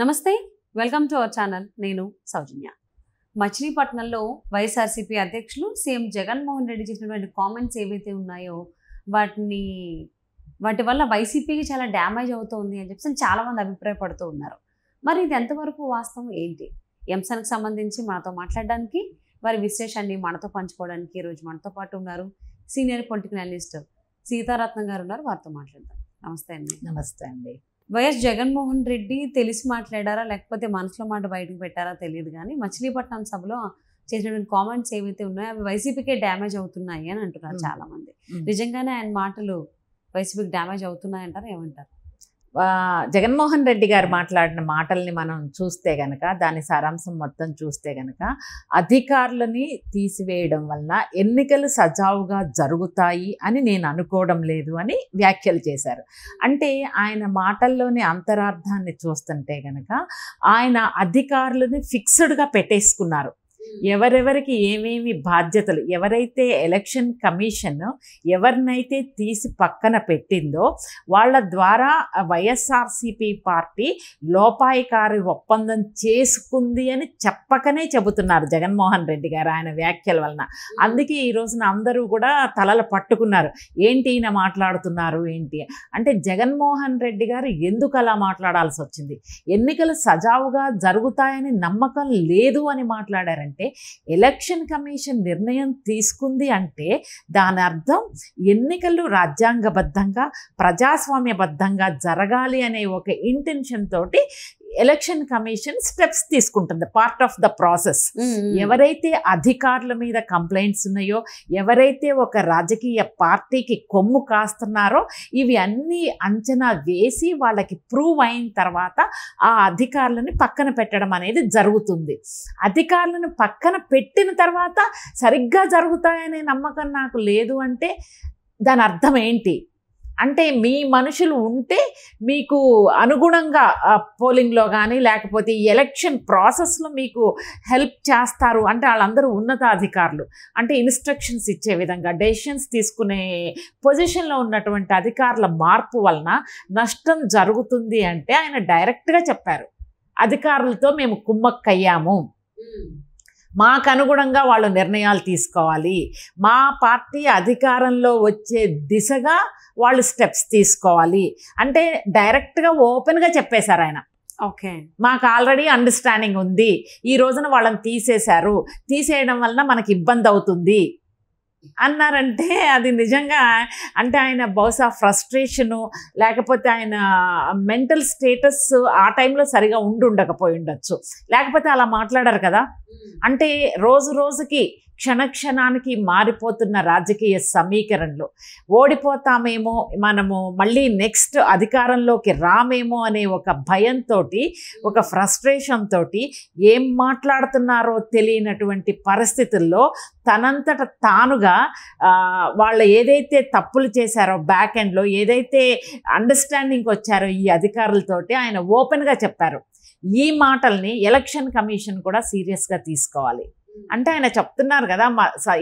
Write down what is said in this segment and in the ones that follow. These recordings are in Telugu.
నమస్తే, వెల్కమ్ టు అవర్ ఛానల్. నేను సౌజన్య. మచిలీపట్నంలో వైఎస్ఆర్సీపీ అధ్యక్షులు సీఎం జగన్మోహన్ రెడ్డి చేసినటువంటి కామెంట్స్ ఏవైతే ఉన్నాయో వాటి వల్ల వైసీపీకి చాలా డ్యామేజ్ అవుతుంది అని చెప్పి చాలామంది అభిప్రాయపడుతూ ఉన్నారు. మరి ఇది ఎంతవరకు వాస్తవం ఏంటి? ఈ అంశానికి సంబంధించి మనతో మాట్లాడడానికి, వారి విశ్లేషణని మనతో పంచుకోవడానికి ఈరోజు మనతో పాటు ఉన్నారు సీనియర్ పొలిటికల్ అనలిస్ట్ సీతారత్నం గారు ఉన్నారు. వారితో మాట్లాడదాం. నమస్తే అండి. నమస్తే అండి. వైఎస్ జగన్మోహన్ రెడ్డి తెలిసి మాట్లాడారా లేకపోతే మనసులో మాట బయటకు పెట్టారా తెలియదు, కానీ మచిలీపట్నం సభలో చేసినటువంటి కామెంట్స్ ఏవైతే ఉన్నాయో అవి వైసీపీకే డ్యామేజ్ అవుతున్నాయి అని అంటున్నారు చాలా మంది. నిజంగానే ఆయన మాటలు వైసీపీకి డ్యామేజ్ అవుతున్నాయి అంటారు, ఏమంటారు? జగన్మోహన్ రెడ్డి గారు మాట్లాడిన మాటల్ని మనం చూస్తే గనక, దాని సారాంశం మొత్తం చూస్తే గనక, అధికారులని తీసివేయడం వలన ఎన్నికలు సజావుగా జరుగుతాయి అని నేను అనుకోవడం లేదు అని వ్యాఖ్యలు చేశారు. అంటే ఆయన మాటల్లోని అంతరార్థాన్ని చూస్తుంటే గనక ఆయన అధికారులని ఫిక్స్డ్గా పెట్టేసుకున్నారు. ఎవరెవరికి ఏమేమి బాధ్యతలు, ఎవరైతే ఎలక్షన్ కమిషన్ ఎవరినైతే తీసి పక్కన పెట్టిందో వాళ్ళ ద్వారా వైఎస్ఆర్సీపీ పార్టీ లోపాయికారి ఒప్పందం చేసుకుంది అని చెప్పకనే చెబుతున్నారు జగన్మోహన్ రెడ్డి గారు ఆయన వ్యాఖ్యల వలన. అందుకే ఈ రోజున అందరూ కూడా తలలు పట్టుకున్నారు. ఏంటి ఈయన మాట్లాడుతున్నారు ఏంటి అంటే, జగన్మోహన్ రెడ్డి గారు ఎందుకు అలా మాట్లాడాల్సి వచ్చింది? ఎన్నికలు సజావుగా జరుగుతాయని నమ్మకం లేదు అని మాట్లాడారంటే, ఎలక్షన్ కమిషన్ నిర్ణయం తీసుకుంది అంటే దాని అర్థం ఎన్నికలు రాజ్యాంగబద్ధంగా ప్రజాస్వామ్యబద్ధంగా జరగాలి అనే ఒక ఇంటెన్షన్ తోటి ఎలక్షన్ కమిషన్ స్టెప్స్ తీసుకుంటుంది, పార్ట్ ఆఫ్ ద ప్రాసెస్. ఎవరైతే అధికారుల మీద కంప్లైంట్స్ ఉన్నాయో, ఎవరైతే ఒక రాజకీయ పార్టీకి కొమ్ము కాస్తున్నారో, ఇవి అన్నీ అంచనా వేసి వాళ్ళకి ప్రూవ్ అయిన తర్వాత ఆ అధికారులను పక్కన పెట్టడం అనేది జరుగుతుంది. అధికారులను పక్కన పెట్టిన తర్వాత సరిగ్గా జరుగుతాయనే నమ్మకం నాకు లేదు అంటే దాని అర్థం ఏంటి అంటే, మీ మనుషులు ఉంటే మీకు అనుగుణంగా పోలింగ్లో కానీ లేకపోతే ఈ ఎలక్షన్ ప్రాసెస్లో మీకు హెల్ప్ చేస్తారు అంటే వాళ్ళందరూ ఉన్నతాధికారులు, అంటే ఇన్స్ట్రక్షన్స్ ఇచ్చే విధంగా డెసిషన్స్ తీసుకునే పొజిషన్లో ఉన్నటువంటి అధికారుల మార్పు వలన నష్టం జరుగుతుంది అంటే ఆయన డైరెక్ట్గా చెప్పారు, అధికారులతో మేము కుమ్మక్కయ్యాము, మాకు అనుగుణంగా వాళ్ళు నిర్ణయాలు తీసుకోవాలి, మా పార్టీ అధికారంలో వచ్చే దిశగా వాళ్ళు స్టెప్స్ తీసుకోవాలి అంటే డైరెక్ట్గా ఓపెన్గా చెప్పేశారు ఆయన. ఓకే, మాకు ఆల్రెడీ అండర్స్టాండింగ్ ఉంది, ఈ రోజున వాళ్ళని తీసేశారు, తీసేయడం వలన మనకి ఇబ్బంది అవుతుంది అన్నారంటే అది నిజంగా అంటే ఆయన బహుశా ఫ్రస్ట్రేషను లేకపోతే ఆయన మెంటల్ స్టేటస్ ఆ టైంలో సరిగా ఉండకపోయి ఉండొచ్చు, లేకపోతే అలా మాట్లాడారు కదా. అంటే రోజు రోజుకి క్షణక్షణానికి మారిపోతున్న రాజకీయ సమీకరణలు, ఓడిపోతామేమో మనము, మళ్ళీ నెక్స్ట్ అధికారంలోకి రామేమో అనే ఒక భయంతో, ఒక ఫ్రస్ట్రేషన్ తోటి ఏం మాట్లాడుతున్నారో తెలియనటువంటి పరిస్థితుల్లో తనంతట తానుగా వాళ్ళు ఏదైతే తప్పులు చేశారో బ్యాక్ ఎండ్లో, ఏదైతే అండర్స్టాండింగ్కి వచ్చారో ఈ అధికారులతోటి ఆయన ఓపెన్గా చెప్పారు. ఈ మాటల్ని ఎలక్షన్ కమిషన్ కూడా సీరియస్గా తీసుకోవాలి. అంటే ఆయన చెప్తున్నారు కదా,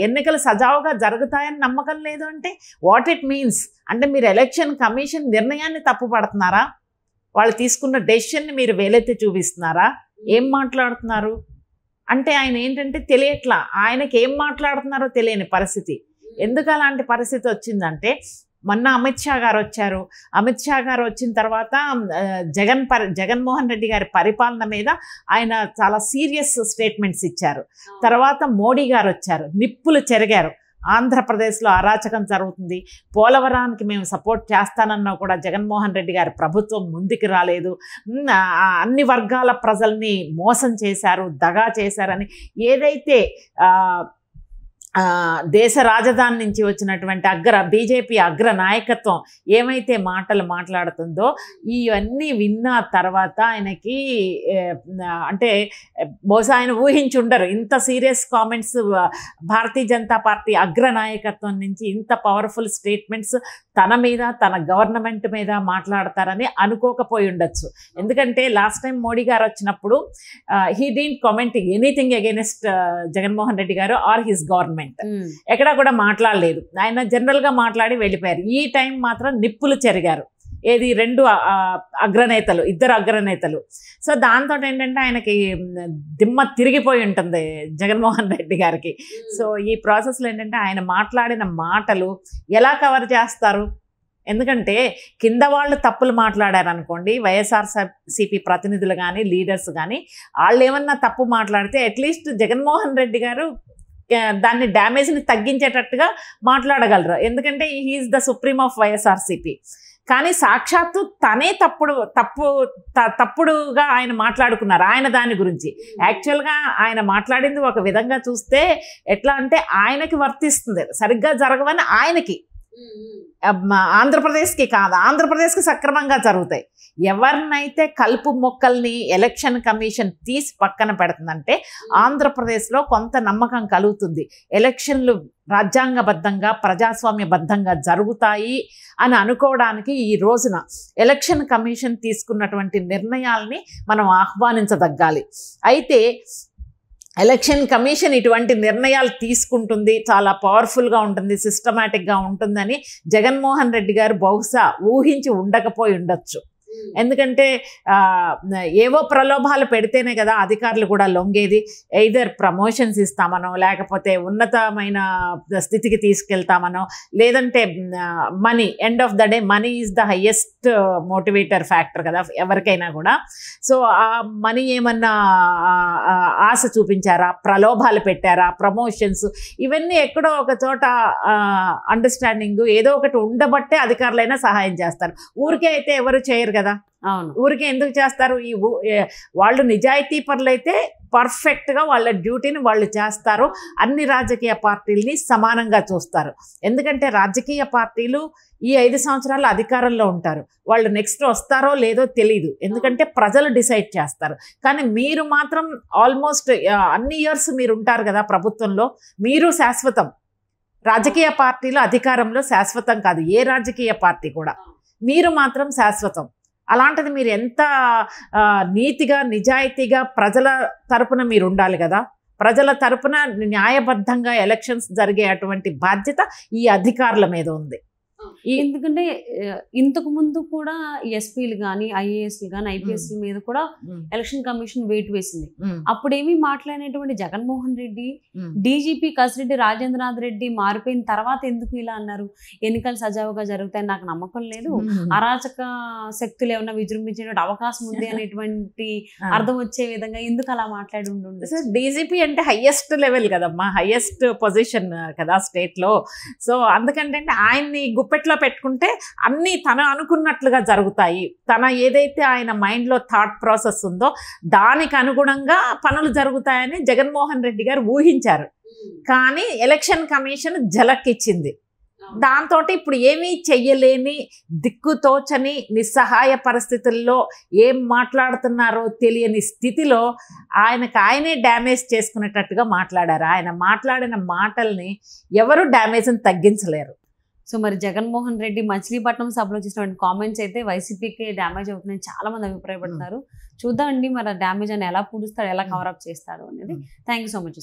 ఎన్నికలు సజావుగా జరుగుతాయని నమ్మకం లేదు అంటే వాట్ ఇట్ మీన్స్ అంటే, మీరు ఎలక్షన్ కమిషన్ నిర్ణయాన్ని తప్పు పడుతున్నారా? వాళ్ళు తీసుకున్న డెసిషన్ని మీరు వేలెత్తి చూపిస్తున్నారా? ఏం మాట్లాడుతున్నారు అంటే ఆయన ఏంటంటే తెలియట్లా, ఆయనకి ఏం మాట్లాడుతున్నారో తెలియని పరిస్థితి. ఎందుకు అలాంటి పరిస్థితి వచ్చిందంటే, మొన్న అమిత్ షా గారు వచ్చారు. అమిత్ షా గారు వచ్చిన తర్వాత జగన్మోహన్ రెడ్డి గారి పరిపాలన మీద ఆయన చాలా సీరియస్ స్టేట్మెంట్స్ ఇచ్చారు. తర్వాత మోడీ గారు వచ్చారు, నిప్పులు చెరిగారు, ఆంధ్రప్రదేశ్లో అరాచకం జరుగుతుంది, పోలవరానికి మేము సపోర్ట్ చేస్తానన్నా కూడా జగన్మోహన్ రెడ్డి గారి ప్రభుత్వం ముందుకు రాలేదు, అన్ని వర్గాల ప్రజల్ని మోసం చేశారు, దగా చేశారని ఏదైతే దేశ రాజధాని నుంచి వచ్చినటువంటి బీజేపీ అగ్ర నాయకత్వం ఏమైతే మాటలు మాట్లాడుతుందో, ఇవన్నీ విన్న తర్వాత ఆయనకి అంటే బహుశా ఆయన ఊహించుండరు ఇంత serious comments Bharatiya Janata party అగ్ర నాయకత్వం నుంచి, ఇంత పవర్ఫుల్ స్టేట్మెంట్స్ తన మీద తన గవర్నమెంట్ మీద మాట్లాడతారని అనుకోకపోయి ఉండొచ్చు. ఎందుకంటే లాస్ట్ టైం మోడీ గారు వచ్చినప్పుడు he didn't comment anything against Jaganmohan Reddy గారు ఆర్ హిస్ గవర్నమెంట్. ఎక్కడా కూడా మాట్లాడలేదు, ఆయన జనరల్గా మాట్లాడి వెళ్ళిపోయారు. ఈ టైం మాత్రం నిప్పులు చెరిగారు. ఏది ఇద్దరు అగ్రనేతలు. సో దాంతో ఏంటంటే ఆయనకి దిమ్మ తిరిగిపోయి ఉంటుంది జగన్మోహన్ రెడ్డి గారికి. సో ఈ ప్రాసెస్లో ఏంటంటే ఆయన మాట్లాడిన మాటలు ఎలా కవర్ చేస్తారు? ఎందుకంటే కింద వాళ్ళు తప్పులు మాట్లాడారనుకోండి, వైఎస్ఆర్సీపీ ప్రతినిధులు కానీ లీడర్స్ కానీ వాళ్ళు ఏమన్నా తప్పు మాట్లాడితే అట్లీస్ట్ జగన్మోహన్ రెడ్డి గారు దాన్ని డ్యామేజ్ని తగ్గించేటట్టుగా మాట్లాడగలరు. ఎందుకంటే he is the supreme of YSRCP. కానీ సాక్షాత్తు తనే తప్పుడుగా ఆయన మాట్లాడుకున్నారు ఆయన దాని గురించి. యాక్చువల్గా ఆయన మాట్లాడింది ఒక విధంగా చూస్తే ఎట్లా అంటే ఆయనకి వర్తిస్తుంది, సరిగ్గా జరగవని ఆయనకి, ఆంధ్రప్రదేశ్కి కాదు, ఆంధ్రప్రదేశ్కి సక్రమంగా జరుగుతాయి. ఎవరినైతే కలుపు మొక్కల్ని ఎలక్షన్ కమిషన్ తీసి పక్కన పెడుతుందంటే ఆంధ్రప్రదేశ్లో కొంత నమ్మకం కలుగుతుంది, ఎలక్షన్లు రాజ్యాంగబద్ధంగా ప్రజాస్వామ్యబద్ధంగా జరుగుతాయి అని అనుకోవడానికి ఈ రోజున ఎలక్షన్ కమిషన్ తీసుకున్నటువంటి నిర్ణయాల్ని మనం ఆహ్వానించదగ్గాలి. అయితే ఎలక్షన్ కమిషన్ ఇటువంటి నిర్ణయాలు తీసుకుంటుంది, చాలా పవర్ఫుల్గా ఉంటుంది, సిస్టమేటిక్గా ఉంటుందని జగన్మోహన్ రెడ్డి గారు బహుశా ఊహించి ఉండకపోయి ఉండొచ్చు. ఎందుకంటే ఏవో ప్రలోభాలు పెడితేనే కదా అధికారులు కూడా లొంగేది. ఎయిదర్ ప్రమోషన్స్ ఇస్తామనో, లేకపోతే ఉన్నతమైన స్థితికి తీసుకెళ్తామనో, లేదంటే money, end of the day money is the highest motivator factor కదా ఎవరికైనా కూడా. సో ఆ మనీ ఏమన్నా ఆశ చూపించారా, ప్రలోభాలు పెట్టారా, ప్రమోషన్స్, ఇవన్నీ ఎక్కడో ఒక చోట అండర్స్టాండింగ్ ఏదో ఒకటి ఉండబట్టే అధికారులైనా సహాయం చేస్తారు. ఊరికే అయితే ఎవరు చేయరు కదా. అవును, ఊరికే ఎందుకు చేస్తారు? వాళ్ళు నిజాయితీ పరులైతే పర్ఫెక్ట్గా వాళ్ళ డ్యూటీని వాళ్ళు చేస్తారు, అన్ని రాజకీయ పార్టీలని సమానంగా చూస్తారు. ఎందుకంటే రాజకీయ పార్టీలు ఈ 5 సంవత్సరాలు అధికారంలో ఉంటారు, వాళ్ళు నెక్స్ట్ వస్తారో లేదో తెలీదు, ఎందుకంటే ప్రజలు డిసైడ్ చేస్తారు. కానీ మీరు మాత్రం ఆల్మోస్ట్ అన్ని ఇయర్స్ మీరు ఉంటారు కదా ప్రభుత్వంలో, మీరు శాశ్వతం. రాజకీయ పార్టీలు అధికారంలో శాశ్వతం కాదు, ఏ రాజకీయ పార్టీ కూడా, మీరు మాత్రం శాశ్వతం. అలాంటిది మీరు ఎంత నీతిగా నిజాయితీగా ప్రజల తరపున మీరు ఉండాలి కదా. ప్రజల తరపున న్యాయబద్ధంగా ఎలక్షన్స్ జరిగే అటువంటి బాధ్యత ఈ అధికారుల మీద ఉంది. ఎందుకంటే ఇంతకు ముందు కూడా ఎస్పీలు కానీ ఐఏఎస్లు కానీ ఐపీఎస్ల మీద కూడా ఎలక్షన్ కమిషన్ వెయిట్ వేసింది. అప్పుడేమీ మాట్లాడినటువంటి జగన్మోహన్ రెడ్డి డీజీపీ కసిరెడ్డి రాజేంద్రనాథ్ రెడ్డి మారిపోయిన తర్వాత ఎందుకు ఇలా అన్నారు? ఎన్నికలు సజావుగా జరుగుతాయని నాకు నమ్మకం లేదు, అరాచక శక్తులు ఏమైనా విజృంభించే అవకాశం ఉంది అనేటువంటి అర్థం వచ్చే విధంగా ఎందుకు అలా మాట్లాడి ఉండు? సార్ డీజీపీ అంటే హైయెస్ట్ లెవెల్ కదమ్మా, హైయెస్ట్ పొజిషన్ కదా స్టేట్ లో. సో అందుకంటే ఆయన్ని గుప్పెట్లో పెట్టుకుంటే అన్నీ తను అనుకున్నట్లుగా జరుగుతాయి, తన ఏదైతే ఆయన మైండ్లో థాట్ ప్రాసెస్ ఉందో దానికి అనుగుణంగా పనులు జరుగుతాయని జగన్మోహన్ రెడ్డి గారు ఊహించారు. కానీ ఎలక్షన్ కమిషన్ ఝలక్ ఇచ్చింది. దాంతో ఇప్పుడు ఏమీ చెయ్యలేని, దిక్కుతోచని, నిస్సహాయ పరిస్థితుల్లో ఏం మాట్లాడుతున్నారో తెలియని స్థితిలో ఆయనే డ్యామేజ్ చేసుకునేటట్టుగా మాట్లాడారు. ఆయన మాట్లాడిన మాటల్ని ఎవరు డ్యామేజ్ని తగ్గించలేరు. సో మరి జగన్మోహన్ రెడ్డి మచిలీపట్నం సభలో చేసినటువంటి కామెంట్స్ అయితే వైసీపీకి డ్యామేజ్ అవుతుందని చాలా మంది అభిప్రాయపడుతున్నారు. చూద్దామండి మరి డ్యామేజ్ అని ఎలా పూడుస్తాడు, ఎలా కవరప్ చేస్తాడు అనేది. Thank you so much.